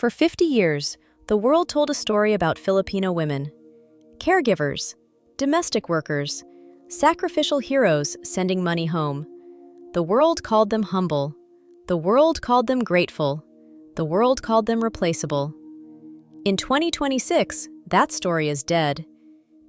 For 50 years, the world told a story about Filipino women. Caregivers, domestic workers, sacrificial heroes sending money home. The world called them humble. The world called them grateful. The world called them replaceable. In 2026, that story is dead.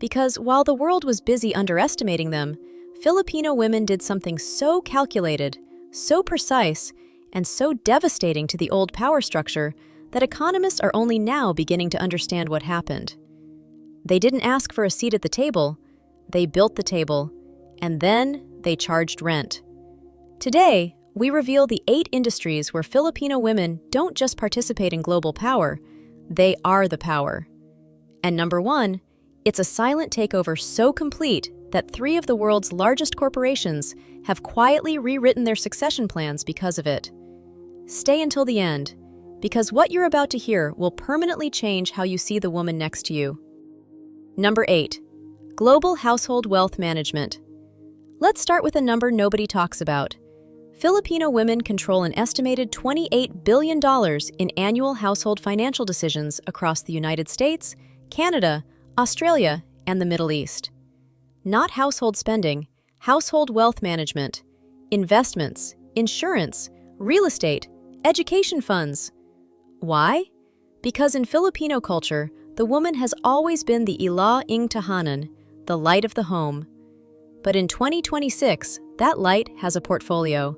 Because while the world was busy underestimating them, Filipino women did something so calculated, so precise, and so devastating to the old power structure that economists are only now beginning to understand what happened. They didn't ask for a seat at the table, they built the table, and then they charged rent. Today, we reveal the 8 industries where Filipino women don't just participate in global power, they are the power. And number 1, it's a silent takeover so complete that 3 of the world's largest corporations have quietly rewritten their succession plans because of it. Stay until the end, because what you're about to hear will permanently change how you see the woman next to you. Number 8. Global Household Wealth Management. Let's start with a number nobody talks about. Filipino women control an estimated $28 billion in annual household financial decisions across the United States, Canada, Australia, and the Middle East. Not household spending, household wealth management, investments, insurance, real estate, education funds. Why? Because in Filipino culture, the woman has always been the ila ng tahanan, the light of the home. But in 2026, that light has a portfolio.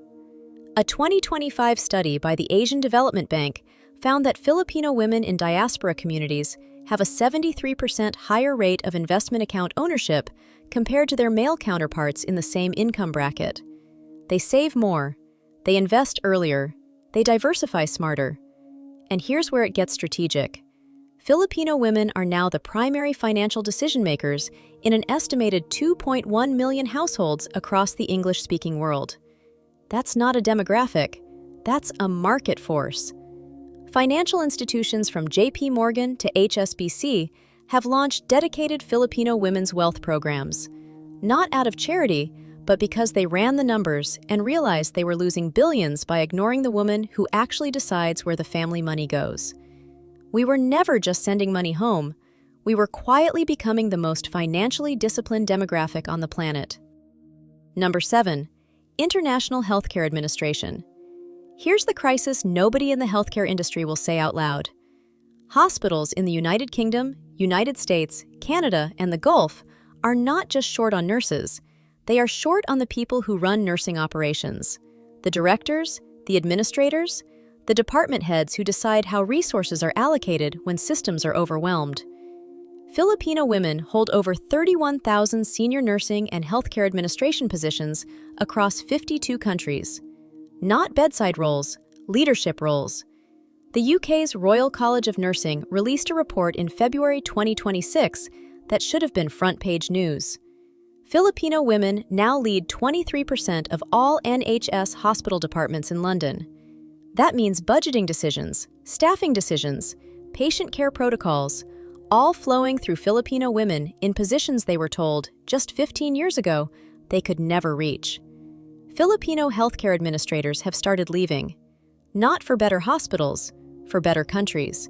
A 2025 study by the Asian Development Bank found that Filipino women in diaspora communities have a 73% higher rate of investment account ownership compared to their male counterparts in the same income bracket. They save more, they invest earlier, they diversify smarter. And here's where it gets strategic. Filipino women are now the primary financial decision makers in an estimated 2.1 million households across the English-speaking world. That's not a demographic, that's a market force. Financial institutions from JP Morgan to HSBC have launched dedicated Filipino women's wealth programs, not out of charity, but because they ran the numbers and realized they were losing billions by ignoring the woman who actually decides where the family money goes. We were never just sending money home, we were quietly becoming the most financially disciplined demographic on the planet. Number 7. International Healthcare Administration. Here's the crisis nobody in the healthcare industry will say out loud. Hospitals in the United Kingdom, United States, Canada, and the Gulf are not just short on nurses, they are short on the people who run nursing operations. The directors, the administrators, the department heads who decide how resources are allocated when systems are overwhelmed. Filipino women hold over 31,000 senior nursing and healthcare administration positions across 52 countries. Not bedside roles, leadership roles. The UK's Royal College of Nursing released a report in February 2026 that should have been front-page news. Filipino women now lead 23% of all NHS hospital departments in London. That means budgeting decisions, staffing decisions, patient care protocols, all flowing through Filipino women in positions they were told, just 15 years ago, they could never reach. Filipino healthcare administrators have started leaving. Not for better hospitals, for better countries.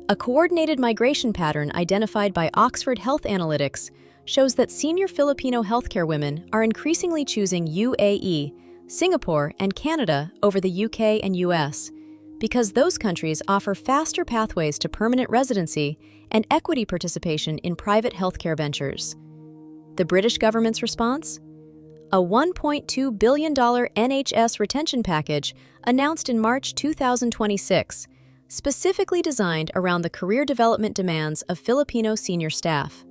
A coordinated migration pattern identified by Oxford Health Analytics shows that senior Filipino healthcare women are increasingly choosing UAE, Singapore, and Canada over the UK and US, because those countries offer faster pathways to permanent residency and equity participation in private healthcare ventures. The British government's response? A $1.2 billion NHS retention package announced in March 2026, specifically designed around the career development demands of Filipino senior staff.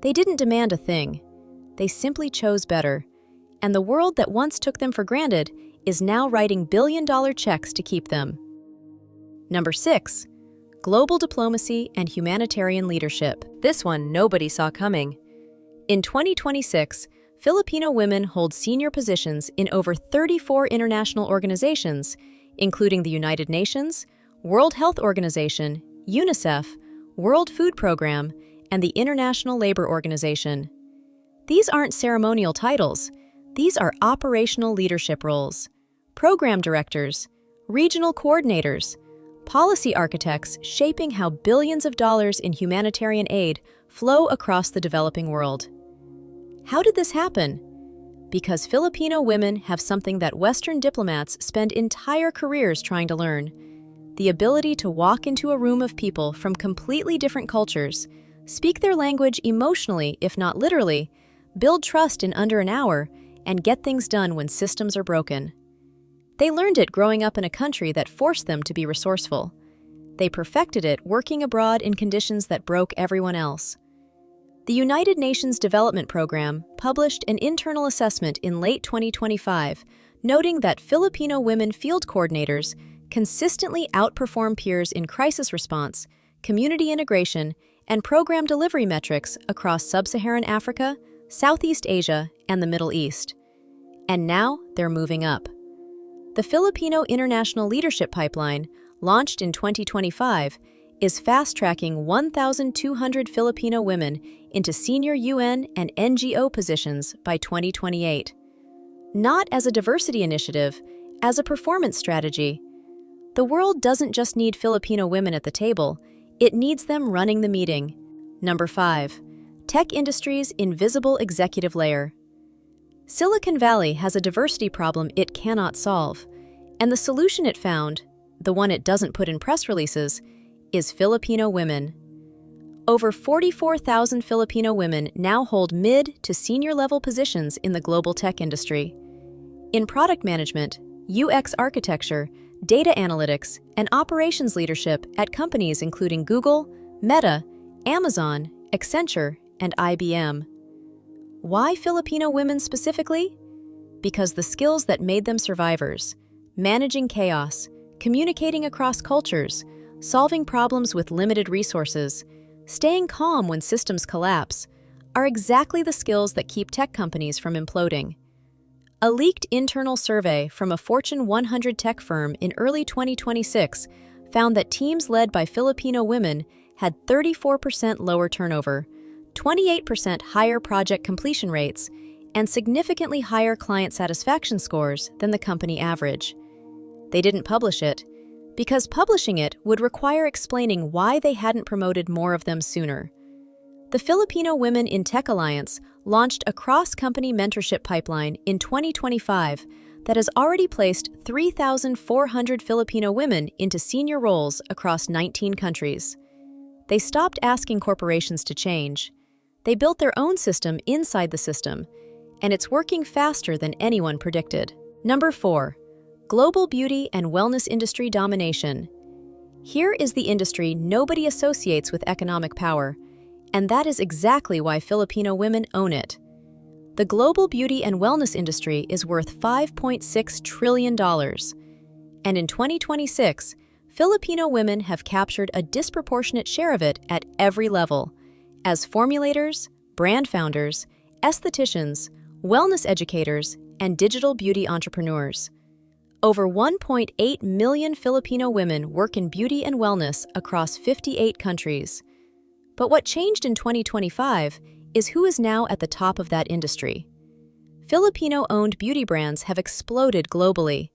They didn't demand a thing. They simply chose better. And the world that once took them for granted is now writing billion-dollar checks to keep them. Number 6. Global Diplomacy and Humanitarian Leadership. This one nobody saw coming. In 2026, Filipino women hold senior positions in over 34 international organizations, including the United Nations, World Health Organization, UNICEF, World Food Program, and the International Labor Organization. These aren't ceremonial titles. These are operational leadership roles. Program directors, regional coordinators, policy architects shaping how billions of dollars in humanitarian aid flow across the developing world. How did this happen? Because Filipino women have something that Western diplomats spend entire careers trying to learn: the ability to walk into a room of people from completely different cultures, speak their language emotionally, if not literally, build trust in under an hour, and get things done when systems are broken. They learned it growing up in a country that forced them to be resourceful. They perfected it working abroad in conditions that broke everyone else. The United Nations Development Program published an internal assessment in late 2025, noting that Filipino women field coordinators consistently outperform peers in crisis response, community integration, and program delivery metrics across Sub-Saharan Africa, Southeast Asia, and the Middle East. And now they're moving up. The Filipino International Leadership Pipeline, launched in 2025, is fast-tracking 1,200 Filipino women into senior UN and NGO positions by 2028. Not as a diversity initiative, as a performance strategy. The world doesn't just need Filipino women at the table, it needs them running the meeting. Number 5. Tech industry's invisible executive layer. Silicon Valley has a diversity problem it cannot solve, and the solution it found, the one it doesn't put in press releases, is Filipino women. Over 44,000 Filipino women now hold mid to senior level positions in the global tech industry. In product management, UX architecture, data analytics, and operations leadership at companies including Google, Meta, Amazon, Accenture, and IBM. Why Filipino women specifically? Because the skills that made them survivors, managing chaos, communicating across cultures, solving problems with limited resources, staying calm when systems collapse, are exactly the skills that keep tech companies from imploding. A leaked internal survey from a Fortune 100 tech firm in early 2026 found that teams led by Filipino women had 34% lower turnover, 28% higher project completion rates, and significantly higher client satisfaction scores than the company average. They didn't publish it because publishing it would require explaining why they hadn't promoted more of them sooner. The Filipino Women in Tech Alliance launched a cross-company mentorship pipeline in 2025 that has already placed 3,400 Filipino women into senior roles across 19 countries. They stopped asking corporations to change. They built their own system inside the system, and it's working faster than anyone predicted. Number 4. Global beauty and wellness industry domination. Here is the industry nobody associates with economic power, and that is exactly why Filipino women own it. The global beauty and wellness industry is worth $5.6 trillion, and in 2026, Filipino women have captured a disproportionate share of it at every level, as formulators, brand founders, estheticians, wellness educators, and digital beauty entrepreneurs. Over 1.8 million Filipino women work in beauty and wellness across 58 countries. But what changed in 2025 is who is now at the top of that industry. Filipino-owned beauty brands have exploded globally.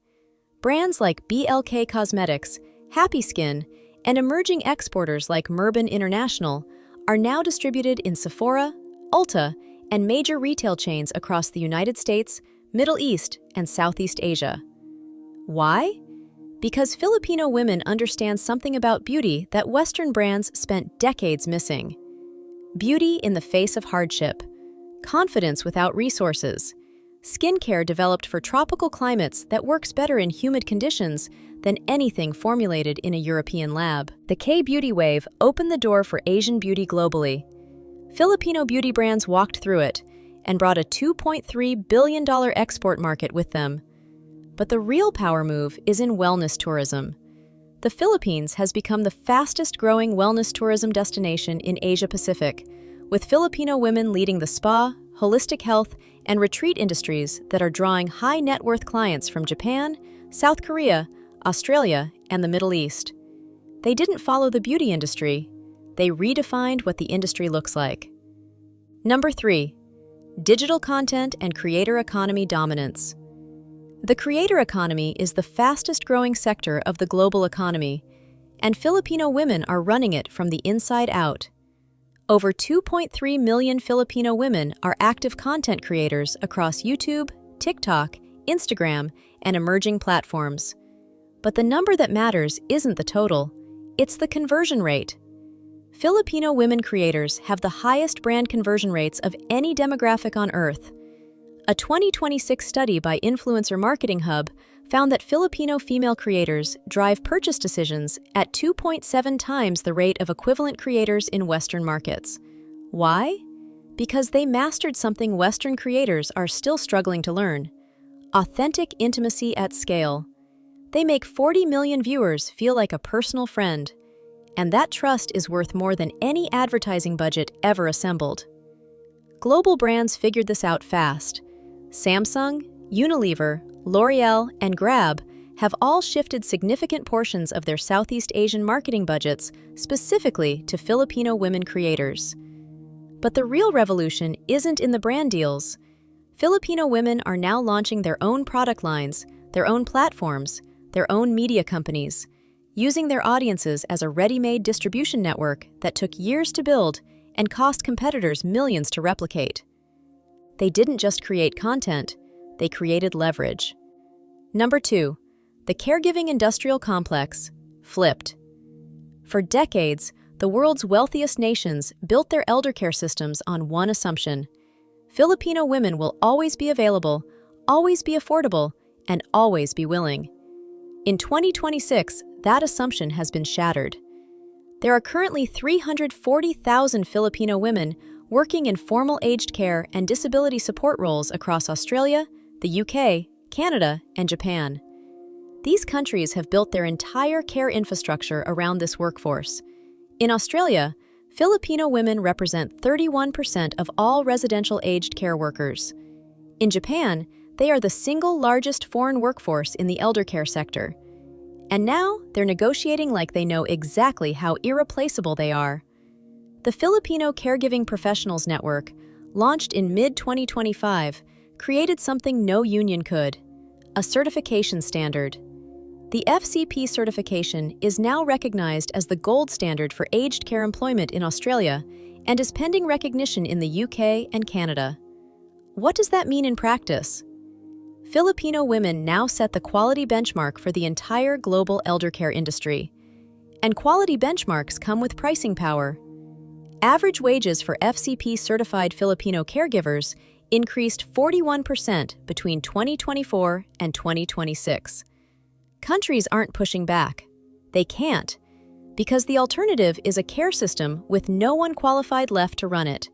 Brands like BLK Cosmetics, Happy Skin, and emerging exporters like Merben International are now distributed in Sephora, Ulta, and major retail chains across the United States, Middle East, and Southeast Asia. Why? Because Filipino women understand something about beauty that Western brands spent decades missing. Beauty in the face of hardship, confidence without resources, skincare developed for tropical climates that works better in humid conditions than anything formulated in a European lab. The K-beauty wave opened the door for Asian beauty globally. Filipino beauty brands walked through it and brought a $2.3 billion export market with them. But the real power move is in wellness tourism. The Philippines has become the fastest-growing wellness tourism destination in Asia-Pacific, with Filipino women leading the spa, holistic health, and retreat industries that are drawing high-net-worth clients from Japan, South Korea, Australia, and the Middle East. They didn't follow the beauty industry. They redefined what the industry looks like. Number 3. Digital content and creator economy dominance. The creator economy is the fastest-growing sector of the global economy, and Filipino women are running it from the inside out. Over 2.3 million Filipino women are active content creators across YouTube, TikTok, Instagram, and emerging platforms. But the number that matters isn't the total, it's the conversion rate. Filipino women creators have the highest brand conversion rates of any demographic on Earth. A 2026 study by Influencer Marketing Hub found that Filipino female creators drive purchase decisions at 2.7 times the rate of equivalent creators in Western markets. Why? Because they mastered something Western creators are still struggling to learn: authentic intimacy at scale. They make 40 million viewers feel like a personal friend, and that trust is worth more than any advertising budget ever assembled. Global brands figured this out fast. Samsung, Unilever, L'Oreal, and Grab have all shifted significant portions of their Southeast Asian marketing budgets specifically to Filipino women creators. But the real revolution isn't in the brand deals. Filipino women are now launching their own product lines, their own platforms, their own media companies, using their audiences as a ready-made distribution network that took years to build and cost competitors millions to replicate. They didn't just create content, they created leverage. Number 2, the caregiving industrial complex flipped. For decades, the world's wealthiest nations built their elder care systems on one assumption: Filipino women will always be available, always be affordable, and always be willing. In 2026, that assumption has been shattered. There are currently 340,000 Filipino women working in formal aged care and disability support roles across Australia, the UK, Canada, and Japan. These countries have built their entire care infrastructure around this workforce. In Australia, Filipino women represent 31% of all residential aged care workers. In Japan, they are the single largest foreign workforce in the elder care sector. And now, they're negotiating like they know exactly how irreplaceable they are. The Filipino Caregiving Professionals Network, launched in mid-2025, created something no union could: a certification standard. The FCP certification is now recognized as the gold standard for aged care employment in Australia and is pending recognition in the UK and Canada. What does that mean in practice? Filipino women now set the quality benchmark for the entire global elder care industry. And quality benchmarks come with pricing power. Average wages for FCP-certified Filipino caregivers increased 41% between 2024 and 2026. Countries aren't pushing back. They can't, because the alternative is a care system with no one qualified left to run it.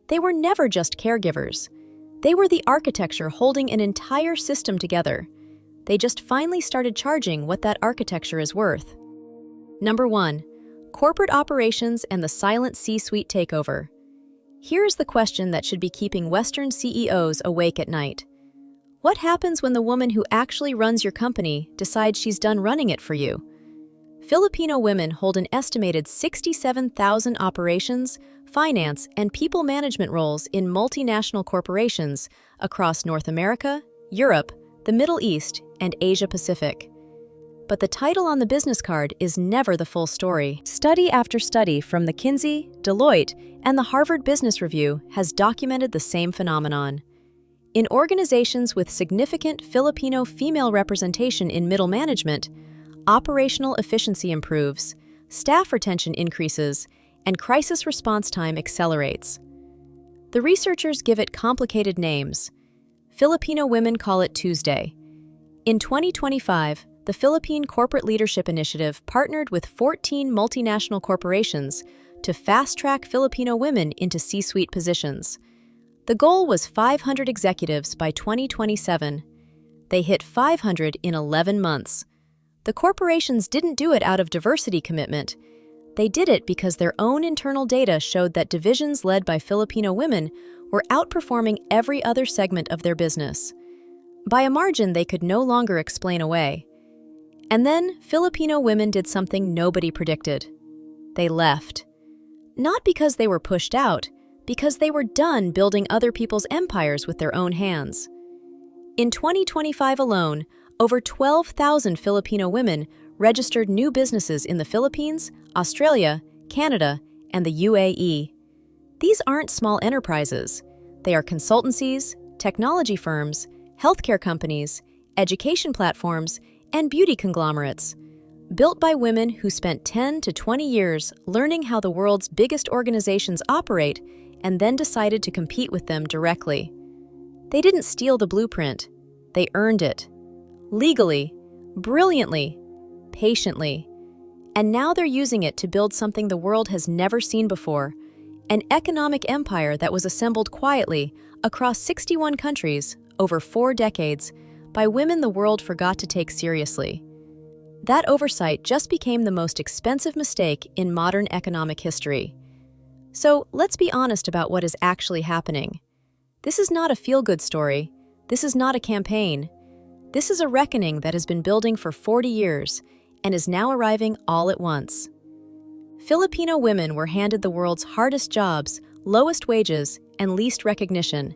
They were never just caregivers. They were the architecture holding an entire system together. They just finally started charging what that architecture is worth. Number 1, corporate operations and the silent C-suite takeover. Here's the question that should be keeping Western CEOs awake at night. What happens when the woman who actually runs your company decides she's done running it for you? Filipino women hold an estimated 67,000 operations, finance, and people management roles in multinational corporations across North America, Europe, the Middle East, and Asia Pacific. But the title on the business card is never the full story. Study after study from McKinsey, Deloitte, and the Harvard Business Review has documented the same phenomenon. In organizations with significant Filipino female representation in middle management, operational efficiency improves, staff retention increases, and crisis response time accelerates. The researchers give it complicated names. Filipino women call it Tuesday. In 2025, the Philippine Corporate Leadership Initiative partnered with 14 multinational corporations to fast-track Filipino women into C-suite positions. The goal was 500 executives by 2027. They hit 500 in 11 months. The corporations didn't do it out of diversity commitment. They did it because their own internal data showed that divisions led by Filipino women were outperforming every other segment of their business, by a margin they could no longer explain away. And then Filipino women did something nobody predicted. They left. Not because they were pushed out, because they were done building other people's empires with their own hands. In 2025 alone, over 12,000 Filipino women registered new businesses in the Philippines, Australia, Canada, and the UAE. These aren't small enterprises. They are consultancies, technology firms, healthcare companies, education platforms, and beauty conglomerates, built by women who spent 10 to 20 years learning how the world's biggest organizations operate and then decided to compete with them directly. They didn't steal the blueprint. They earned it. Legally, brilliantly, patiently. And now they're using it to build something the world has never seen before, an economic empire that was assembled quietly across 61 countries over 4 decades by women the world forgot to take seriously. That oversight just became the most expensive mistake in modern economic history. So let's be honest about what is actually happening. This is not a feel-good story. This is not a campaign. This is a reckoning that has been building for 40 years and is now arriving all at once. Filipino women were handed the world's hardest jobs, lowest wages, and least recognition.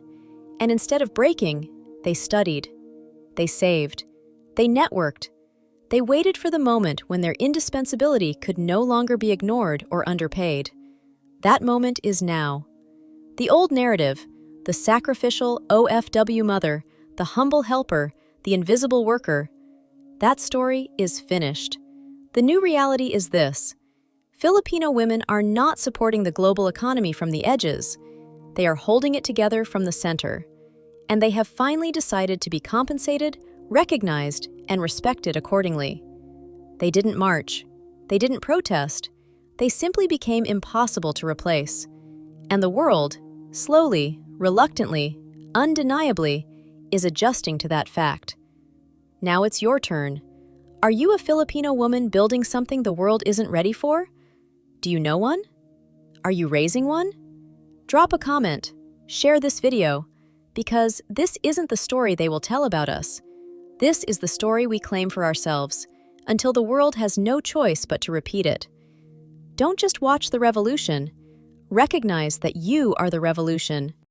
And instead of breaking, they studied. They saved. They networked. They waited for the moment when their indispensability could no longer be ignored or underpaid. That moment is now. The old narrative, the sacrificial OFW mother, the humble helper, the invisible worker, that story is finished. The new reality is this: Filipino women are not supporting the global economy from the edges. They are holding it together from the center. And they have finally decided to be compensated, recognized, and respected accordingly. They didn't march. They didn't protest. They simply became impossible to replace. And the world, slowly, reluctantly, undeniably, is adjusting to that fact. Now it's your turn. Are you a Filipino woman building something the world isn't ready for? Do you know one? Are you raising one? Drop a comment, share this video, because this isn't the story they will tell about us. This is the story we claim for ourselves, until the world has no choice but to repeat it. Don't just watch the revolution. Recognize that you are the revolution.